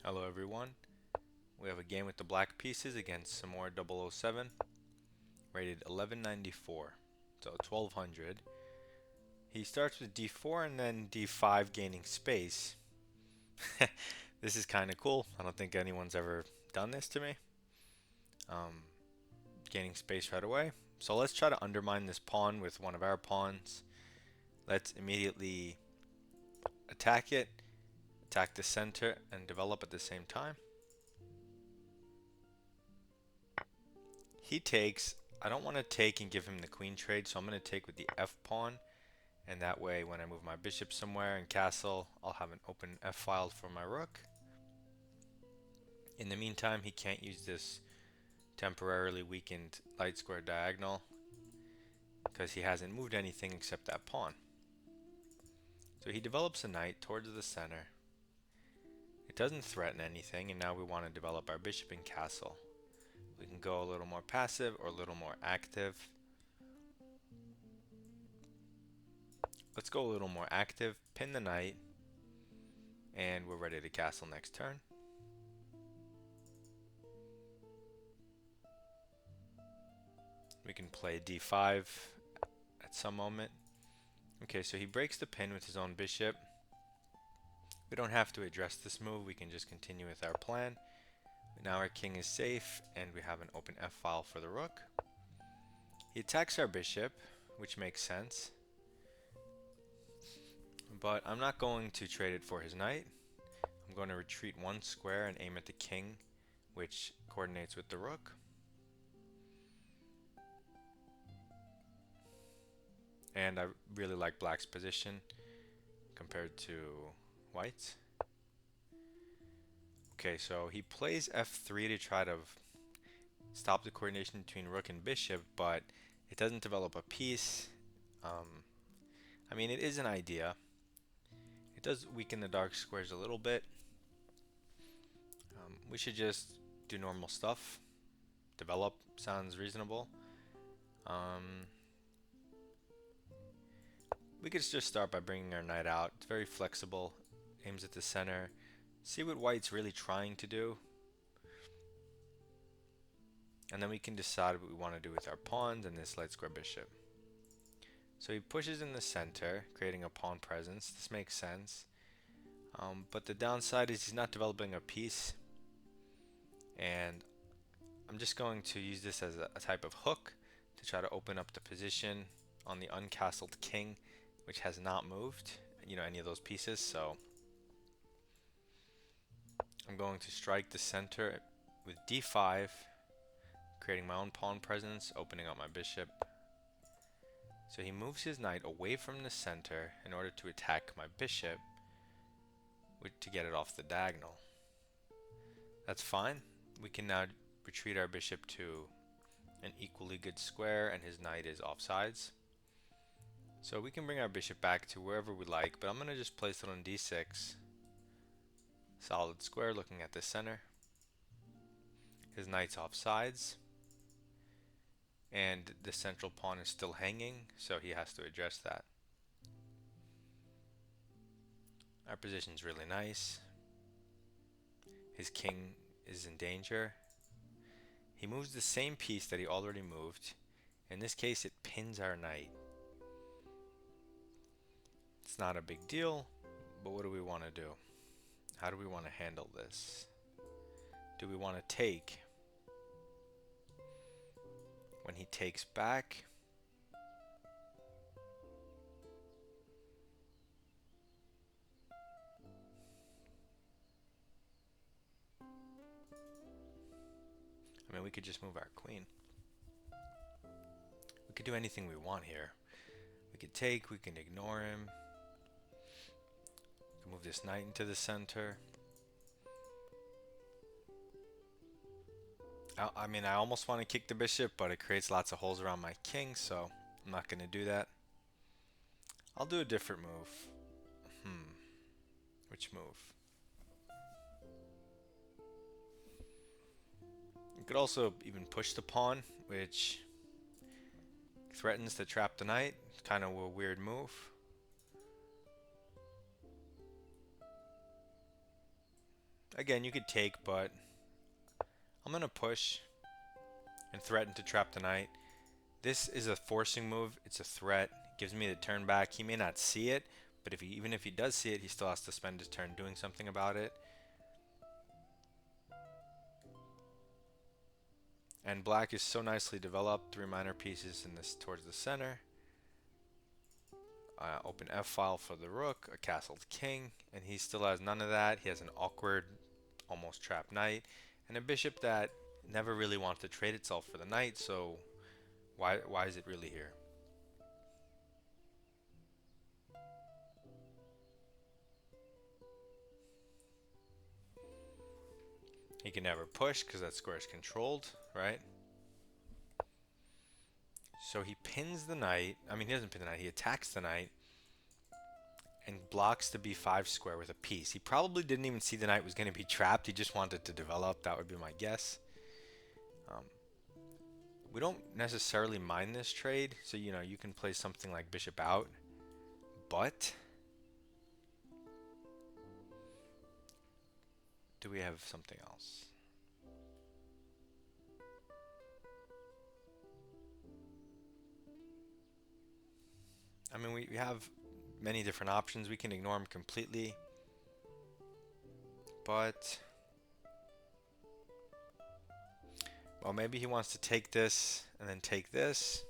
Hello everyone. We have a game with the black pieces against some more 007, rated 1194, so 1200. He starts with d4 and then d5 gaining space. This is kind of cool. I don't think anyone's ever done this to me. Gaining space right away. So let's try to undermine this pawn with one of our pawns. Let's immediately attack it, attack the center, and develop at the same time. He takes. I don't want to take and give him the queen trade, so I'm going to take with the f pawn, and that way when I move my bishop somewhere in castle, I'll have an open f file for my rook. In the meantime, he can't use this temporarily weakened light square diagonal because he hasn't moved anything except that pawn. So he develops a knight towards the center. It doesn't threaten anything, and now we want to develop our bishop in castle. We can go a little more passive or a little more active. Let's go a little more active, pin the knight, and we're ready to castle next turn. We can play d5 at some moment. Okay, so he breaks the pin with his own bishop. We don't have to address this move, we can just continue with our plan. Now our king is safe, and we have an open f file for the rook. He attacks our bishop, which makes sense. But I'm not going to trade it for his knight. I'm going to retreat one square and aim at the king, which coordinates with the rook. And I really like black's position compared to white's. Okay, so he plays f3 to try to stop the coordination between rook and bishop, but it doesn't develop a piece. I mean, it is an idea. It does weaken the dark squares a little bit. We should just do normal stuff. Develop sounds reasonable. We could just start by bringing our knight out. It's very flexible, aims at the center. See what white's really trying to do. And then we can decide what we want to do with our pawns and this light square bishop. So he pushes in the center, creating a pawn presence. This makes sense. But the downside is he's not developing a piece. And I'm just going to use this as a type of hook to try to open up the position on the uncastled king, which has not moved, any of those pieces. So I'm going to strike the center with d5, creating my own pawn presence, opening up my bishop. So he moves his knight away from the center in order to attack my bishop to get it off the diagonal. That's fine. We can now retreat our bishop to an equally good square, and his knight is offsides. So we can bring our bishop back to wherever we like, but I'm going to just place it on d6. Solid square looking at the center. His knight's offsides. And the central pawn is still hanging, so he has to address that. Our position's really nice. His king is in danger. He moves the same piece that he already moved. In this case, it pins our knight. It's not a big deal, but what do we want to do? How do we want to handle this? Do we want to take? When he takes back, I mean, we could just move our queen. We could do anything we want here. We could take, we can ignore him. We can move this knight into the center. I mean, I almost want to kick the bishop, but it creates lots of holes around my king, so I'm not going to do that. I'll do a different move. Which move? You could also even push the pawn, which threatens to trap the knight. It's kind of a weird move. Again, you could take, but I'm going to push and threaten to trap the knight. This is a forcing move. It's a threat. It gives me the turn back. He may not see it, but even if he does see it, he still has to spend his turn doing something about it. And black is so nicely developed. 3 minor pieces in this towards the center. Open F file for the rook, a castled king, and he still has none of that. He has an awkward, almost trapped knight, and a bishop that never really wants to trade itself for the knight, so why is it really here? He can never push because that square is controlled, right? So he pins the knight. I mean, he doesn't pin the knight. He attacks the knight and blocks the b5 square with a piece. He probably didn't even see the knight was going to be trapped. He just wanted to develop. That would be my guess. We don't necessarily mind this trade. So, you know, you can play something like bishop out. But do we have something else? I mean, we have many different options. We can ignore them completely. But, well, maybe he wants to take this and then take this.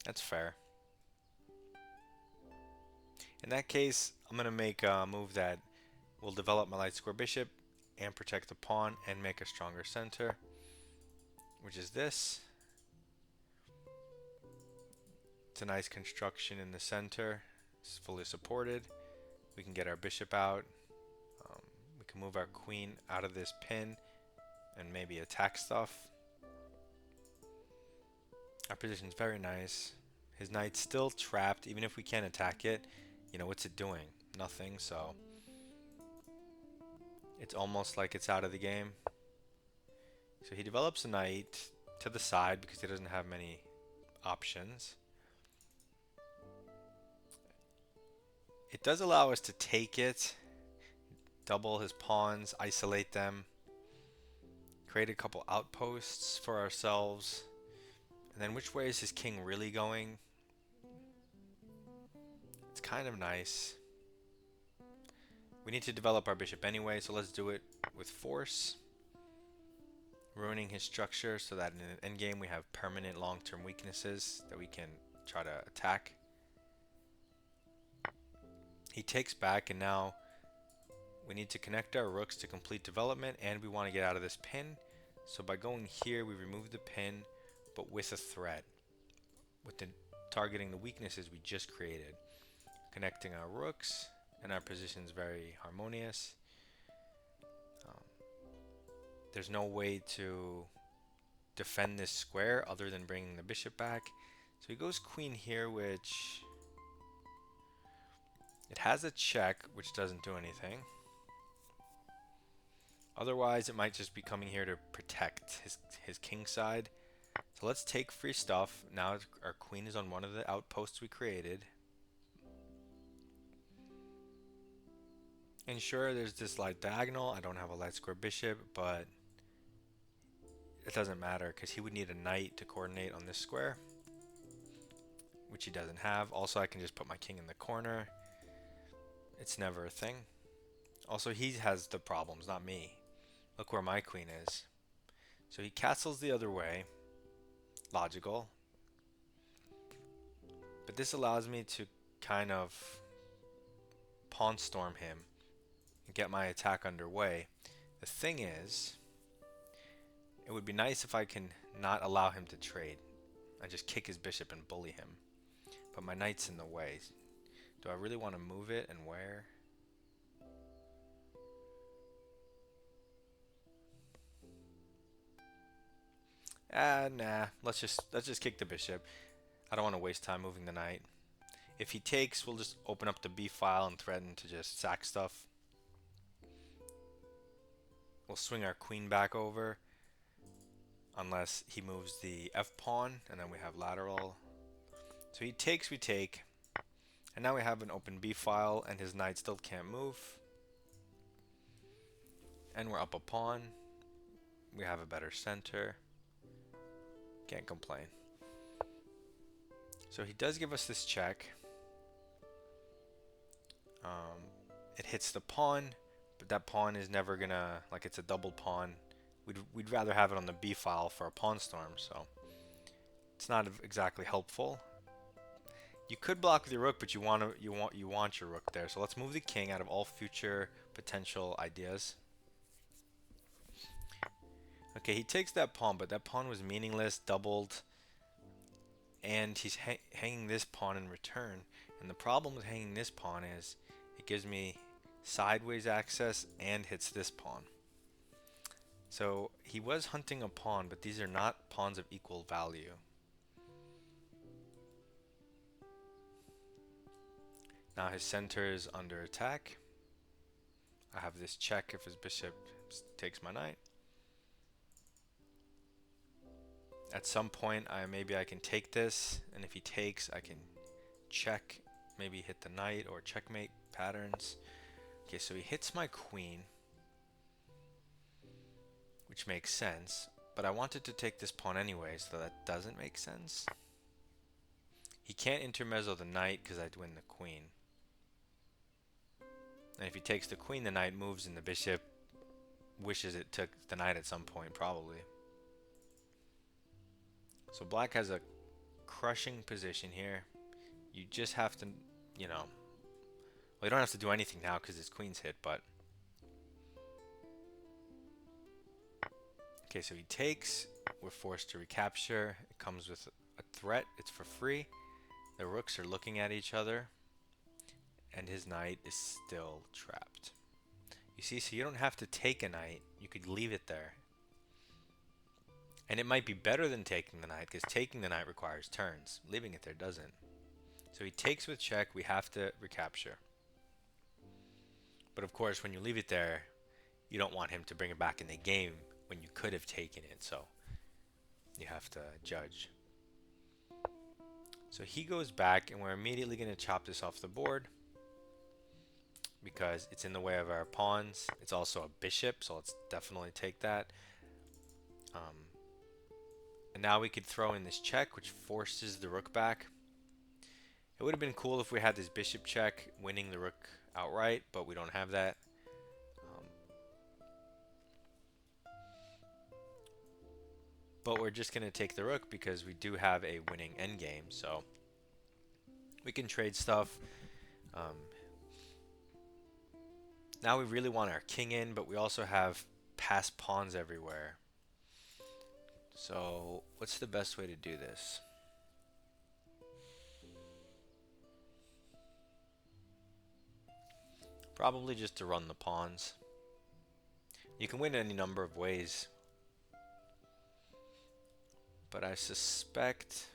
That's fair. In that case, I'm going to make a move that will develop my light square bishop and protect the pawn and make a stronger center, which is this. It's a nice construction in the center. It's fully supported. We can get our bishop out. We can move our queen out of this pin and maybe attack stuff. Our position's very nice. His knight's still trapped. Even if we can't attack it, you know, what's it doing? Nothing, so it's almost like it's out of the game. So he develops a knight to the side because he doesn't have many options. It does allow us to take it, double his pawns, isolate them, create a couple outposts for ourselves. And then which way is his king really going? It's kind of nice. We need to develop our bishop anyway, so let's do it with force. Ruining his structure so that in an endgame we have permanent long-term weaknesses that we can try to attack. He takes back, and now we need to connect our rooks to complete development, and we want to get out of this pin. So by going here, we remove the pin, but with a threat, with the targeting the weaknesses we just created. Connecting our rooks, and our position is very harmonious. There's no way to defend this square other than bringing the bishop back. So he goes queen here, which it has a check, which doesn't do anything. Otherwise, it might just be coming here to protect his king side. So let's take free stuff. Now our queen is on one of the outposts we created. And sure, there's this light diagonal. I don't have a light square bishop, but it doesn't matter because he would need a knight to coordinate on this square, which he doesn't have. Also, I can just put my king in the corner. It's never a thing. Also, he has the problems, not me. Look where my queen is. So he castles the other way. Logical. But this allows me to kind of pawn storm him and get my attack underway. The thing is, it would be nice if I can not allow him to trade. I just kick his bishop and bully him. But my knight's in the way. Do I really want to move it, and where? Nah. Let's just kick the bishop. I don't want to waste time moving the knight. If he takes, we'll just open up the B file and threaten to just sack stuff. We'll swing our queen back over. Unless he moves the F pawn, and then we have lateral. So he takes, we take. And now we have an open B file, and his knight still can't move. And we're up a pawn. We have a better center. Can't complain. So he does give us this check. It hits the pawn, but that pawn is never gonna, like, it's a double pawn. We'd rather have it on the B file for a pawn storm, so it's not exactly helpful. You could block with your rook, but you want your rook there. So let's move the king out of all future potential ideas. Okay, he takes that pawn, but that pawn was meaningless, doubled, and he's hanging this pawn in return. And the problem with hanging this pawn is it gives me sideways access and hits this pawn. So he was hunting a pawn, but these are not pawns of equal value. Now his center is under attack. I have this check if his bishop takes my knight. At some point, maybe I can take this, and if he takes, I can check, maybe hit the knight or checkmate patterns. Okay, so he hits my queen, which makes sense, but I wanted to take this pawn anyway, so that doesn't make sense. He can't intermezzo the knight because I'd win the queen. And if he takes the queen, the knight moves and the bishop wishes it took the knight at some point, probably. So black has a crushing position here. You just have to, you know, well, you don't have to do anything now because his queen's hit, but... Okay, so he takes. We're forced to recapture. It comes with a threat. It's for free. The rooks are looking at each other. And his knight is still trapped. You see, so you don't have to take a knight. You could leave it there. And it might be better than taking the knight, because taking the knight requires turns. Leaving it there doesn't. So he takes with check. We have to recapture. But of course, when you leave it there, you don't want him to bring it back in the game when you could have taken it. So you have to judge. So he goes back, and we're immediately going to chop this off the board, because it's in the way of our pawns. It's also a bishop, so let's definitely take that. And now we could throw in this check, which forces the rook back. It would have been cool if we had this bishop check, winning the rook outright, but we don't have that. But we're just going to take the rook because we do have a winning endgame, so we can trade stuff. Now we really want our king in, but we also have passed pawns everywhere. So what's the best way to do this? Probably just to run the pawns. You can win any number of ways, but I suspect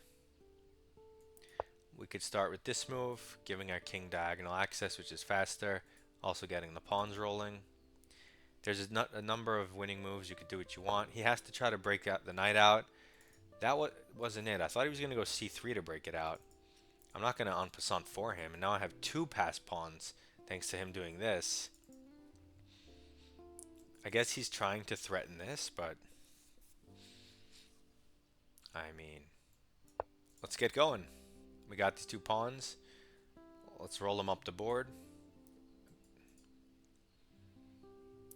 we could start with this move, giving our king diagonal access, which is faster, also getting the pawns rolling. There's a number of winning moves. You could do what you want. He has to try to break out the knight out. That wasn't it. I thought he was going to go c3 to break it out. I'm not going to en passant for him, and now I have two passed pawns thanks to him doing this. I guess he's trying to threaten this, but I mean, let's get going. We got these two pawns. Let's roll them up the board.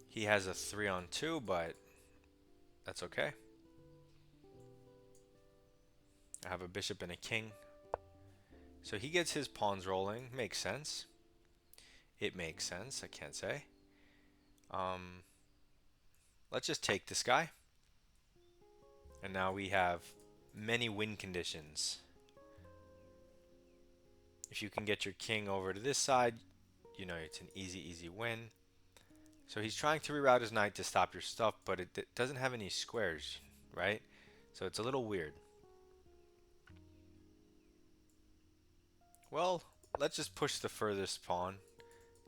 He has a 3-on-2, but that's okay. I have a bishop and a king. So he gets his pawns rolling. Makes sense. It makes sense, I can't say. Let's just take this guy. And now we have many win conditions. If you can get your king over to this side, you know, it's an easy win. So he's trying to reroute his knight to stop your stuff, but it doesn't have any squares, right? So it's a little weird. Well, let's just push the furthest pawn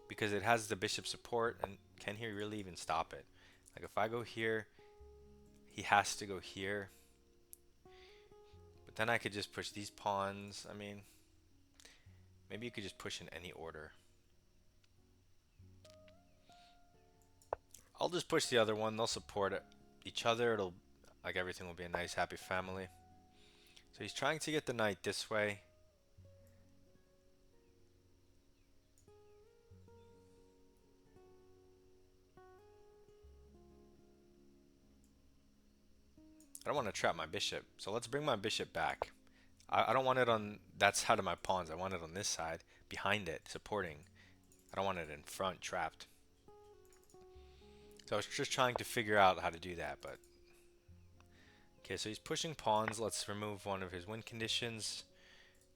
because it has the bishop support, and can he really even stop it? Like if I go here, he has to go here. But then I could just push these pawns. I mean, maybe you could just push in any order. I'll just push the other one. They'll support each other. It'll, like, everything will be a nice, happy family. So he's trying to get the knight this way. I don't want to trap my bishop, so let's bring my bishop back. I don't want it on that side of my pawns. I want it on this side, behind it, supporting. I don't want it in front, trapped. So I was just trying to figure out how to do that, but... Okay, so he's pushing pawns. Let's remove one of his win conditions.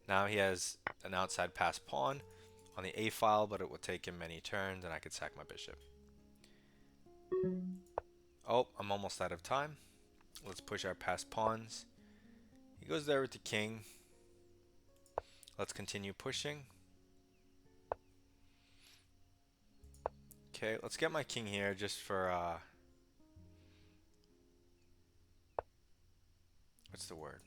Now he has an outside pass pawn on the A file, but it will take him many turns, and I could sack my bishop. Oh, I'm almost out of time. Let's push our passed pawns. He goes there with the king. Let's continue pushing. Okay, let's get my king here just for, what's the word?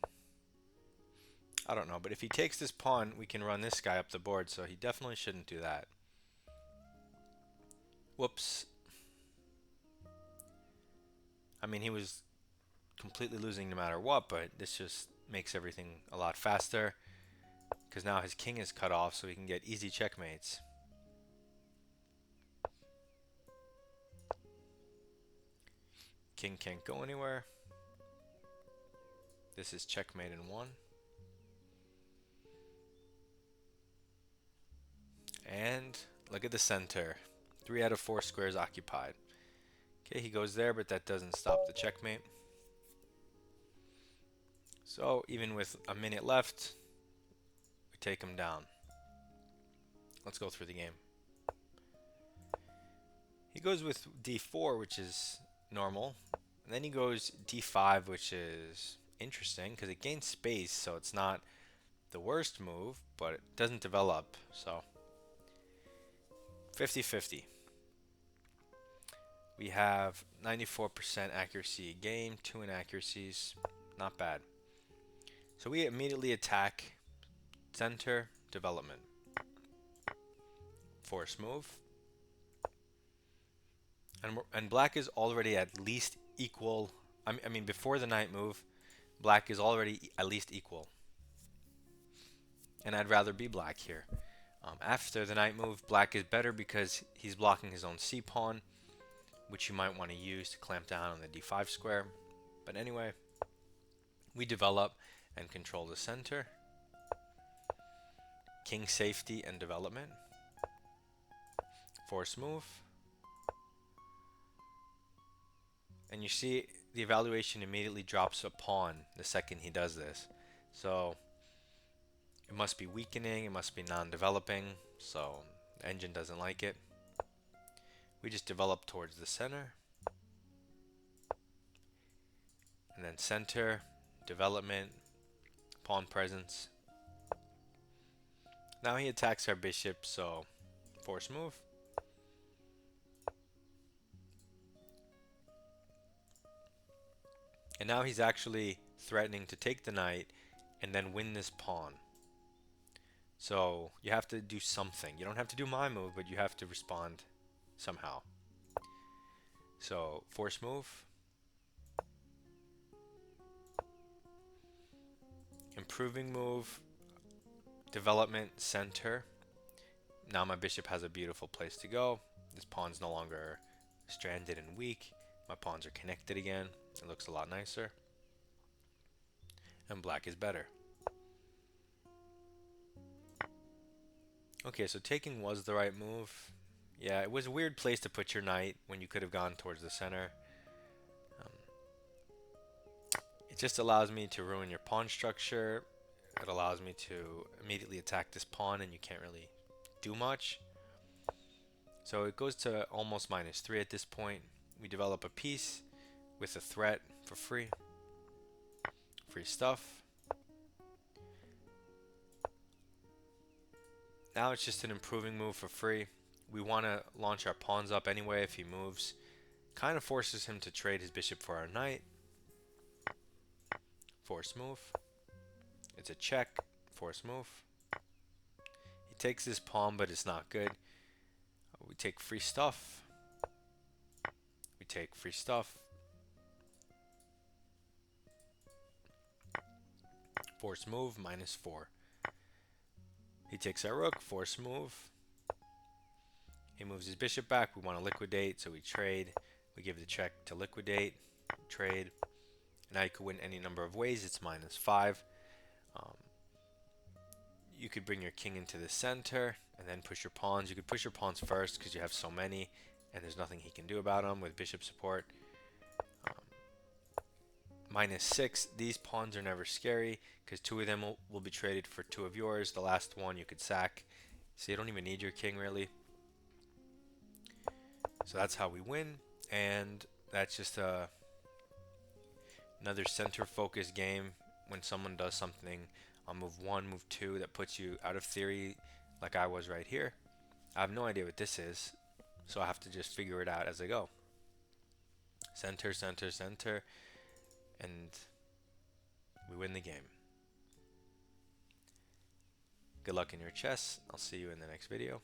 I don't know, but if he takes this pawn, we can run this guy up the board, so he definitely shouldn't do that. Whoops. I mean, he was completely losing no matter what, but this just makes everything a lot faster, because now his king is cut off, so he can get easy checkmates. King can't go anywhere. This is checkmate in one. And look at the center. 3 out of 4 squares occupied. Okay, he goes there, but that doesn't stop the checkmate. So even with a minute left, we take him down. Let's go through the game. He goes with d4, which is normal. And then he goes d5, which is interesting because it gains space, so it's not the worst move, but it doesn't develop, so 50-50. We have 94% accuracy game, 2 inaccuracies, not bad. So we immediately attack center development. Force move. And black is already at least equal. I mean, before the knight move, black is already at least equal. And I'd rather be black here. After the knight move, black is better because he's blocking his own c-pawn, which you might want to use to clamp down on the d5 square. But anyway, we develop and control the center. King safety and development. Force move. And you see the evaluation immediately drops a pawn the second he does this. So it must be weakening, it must be non-developing, so the engine doesn't like it. We just develop towards the center. And then center, development, pawn presence. Now he attacks our bishop, so force move. And now he's actually threatening to take the knight and then win this pawn. So you have to do something. You don't have to do my move, but you have to respond somehow. So force move. Improving move. Development center. Now my bishop has a beautiful place to go. This pawn's no longer stranded and weak. My pawns are connected again. It looks a lot nicer. And black is better. Okay, so taking was the right move. Yeah, it was a weird place to put your knight when you could have gone towards the center. It just allows me to ruin your pawn structure. It allows me to immediately attack this pawn and you can't really do much. So it goes to almost -3 at this point. We develop a piece with a threat for free. Free stuff. Now it's just an improving move for free. We want to launch our pawns up anyway if he moves. Kind of forces him to trade his bishop for our knight. Force move. It's a check. Force move. He takes this pawn, but it's not good. We take free stuff. take free stuff. Force move, -4. He takes our rook, force move. He moves his bishop back. We want to liquidate, so we trade. We give the check to liquidate, trade. Now you could win any number of ways. It's -5. You could bring your king into the center and then push your pawns. You could push your pawns first because you have so many and there's nothing he can do about them with bishop support. -6. These pawns are never scary because 2 of them will be traded for 2 of yours. The last one you could sack. So you don't even need your king really. So that's how we win. And that's just another center focused game. When someone does something on move 1, move 2 that puts you out of theory, like I was right here, I have no idea what this is, so I have to just figure it out as I go. Center, center, center, and we win the game. Good luck in your chess. I'll see you in the next video.